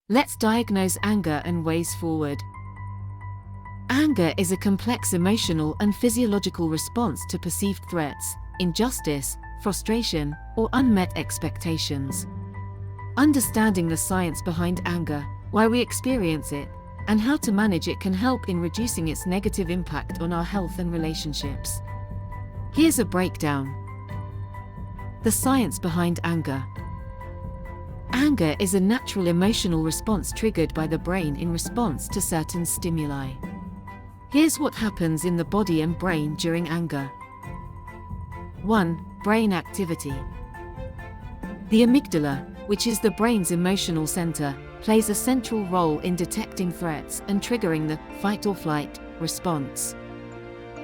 Let's diagnose anger and ways forward. Anger is a complex emotional and physiological response to perceived threats, injustice, frustration, or unmet expectations. Understanding the science behind anger, why we experience it, and how to manage it can help in reducing its negative impact on our health and relationships. Here's a breakdown. The science behind anger. Anger is a natural emotional response triggered by the brain in response to certain stimuli. Here's what happens in the body and brain during anger. 1. Brain activity. The amygdala, which is the brain's emotional center, plays a central role in detecting threats and triggering the fight-or-flight response.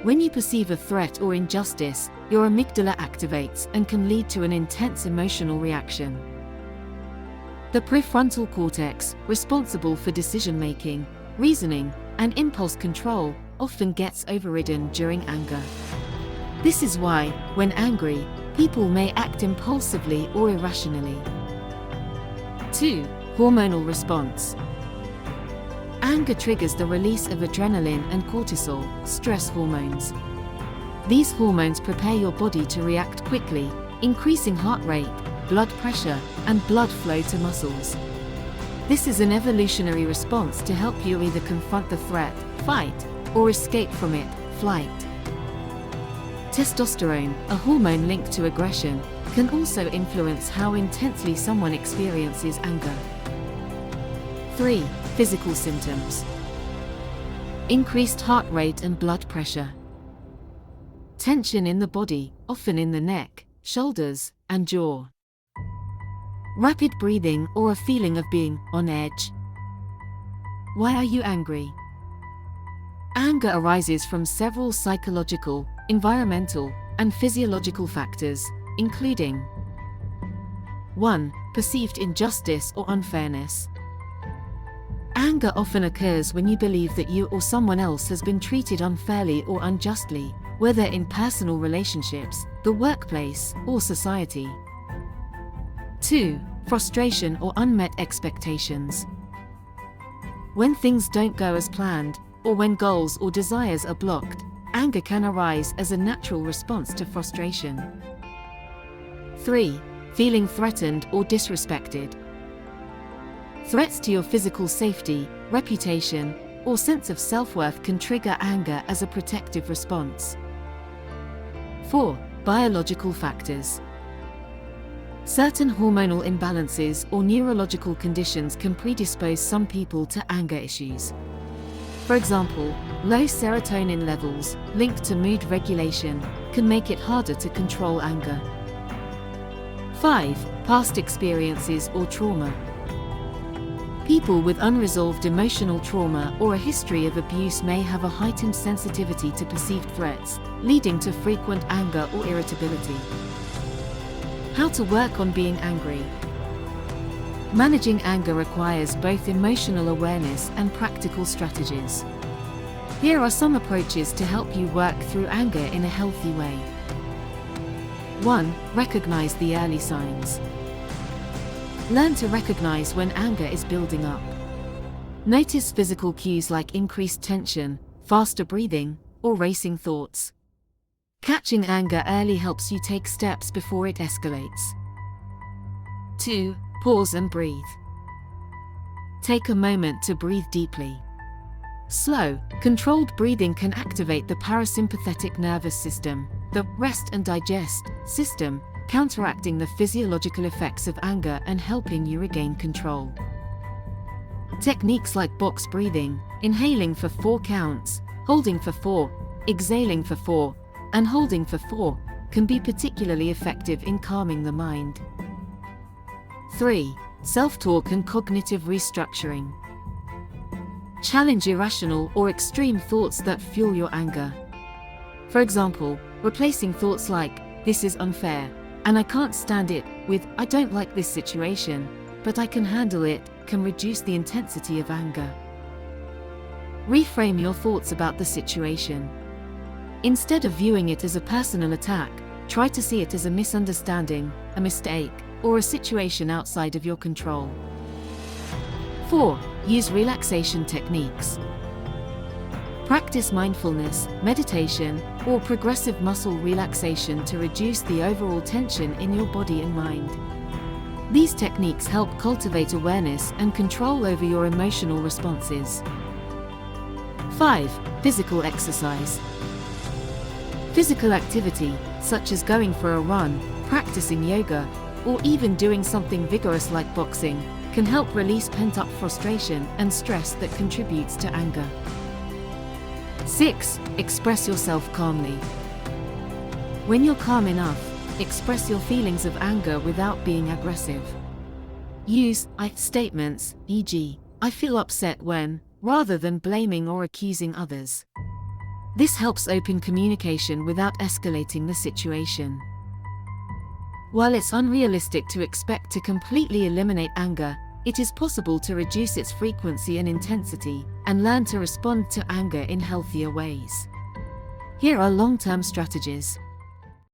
When you perceive a threat or injustice, your amygdala activates and can lead to an intense emotional reaction. The prefrontal cortex, responsible for decision-making, reasoning, and impulse control, often gets overridden during anger. This is why, when angry, people may act impulsively or irrationally. 2. Hormonal response. Anger triggers the release of adrenaline and cortisol, stress hormones. These hormones prepare your body to react quickly, increasing heart rate, blood pressure, and blood flow to muscles. This is an evolutionary response to help you either confront the threat, fight, or escape from it, flight. Testosterone, a hormone linked to aggression, can also influence how intensely someone experiences anger. 3. Physical symptoms. Increased heart rate and blood pressure. Tension in the body, often in the neck, shoulders, and jaw. Rapid breathing or a feeling of being on edge. Why are you angry? Anger arises from several psychological, environmental, and physiological factors, including 1. Perceived injustice or unfairness. Anger often occurs when you believe that you or someone else has been treated unfairly or unjustly, whether in personal relationships, the workplace, or society. 2. Frustration or unmet expectations. When things don't go as planned, or when goals or desires are blocked, anger can arise as a natural response to frustration. 3. Feeling threatened or disrespected. Threats to your physical safety, reputation, or sense of self-worth can trigger anger as a protective response. 4. Biological factors. Certain hormonal imbalances or neurological conditions can predispose some people to anger issues. For example, low serotonin levels, linked to mood regulation, can make it harder to control anger. 5. Past experiences or trauma. People with unresolved emotional trauma or a history of abuse may have a heightened sensitivity to perceived threats, leading to frequent anger or irritability. How to work on being angry. Managing anger requires both emotional awareness and practical strategies. Here are some approaches to help you work through anger in a healthy way. 1. Recognize the early signs. Learn to recognize when anger is building up. Notice physical cues like increased tension, faster breathing, or racing thoughts. Catching anger early helps you take steps before it escalates. 2. Pause and breathe. Take a moment to breathe deeply. Slow, controlled breathing can activate the parasympathetic nervous system, the rest and digest system, counteracting the physiological effects of anger and helping you regain control. Techniques like box breathing, inhaling for 4 counts, holding for 4, exhaling for 4, and holding for 4, can be particularly effective in calming the mind. 3. Self-talk and cognitive restructuring. Challenge irrational or extreme thoughts that fuel your anger. For example, replacing thoughts like, "This is unfair," and "I can't stand it," with "I don't like this situation, but I can handle it," can reduce the intensity of anger. Reframe your thoughts about the situation. Instead of viewing it as a personal attack, try to see it as a misunderstanding, a mistake, or a situation outside of your control. 4. Use relaxation techniques. Practice mindfulness, meditation, or progressive muscle relaxation to reduce the overall tension in your body and mind. These techniques help cultivate awareness and control over your emotional responses. 5. Physical exercise. Physical activity, such as going for a run, practicing yoga, or even doing something vigorous like boxing, can help release pent-up frustration and stress that contributes to anger. 6. Express yourself calmly. When you're calm enough, express your feelings of anger without being aggressive. Use I statements, e.g., I feel upset when, rather than blaming or accusing others. This helps open communication without escalating the situation. While it's unrealistic to expect to completely eliminate anger, it is possible to reduce its frequency and intensity, and learn to respond to anger in healthier ways. Here are long-term strategies.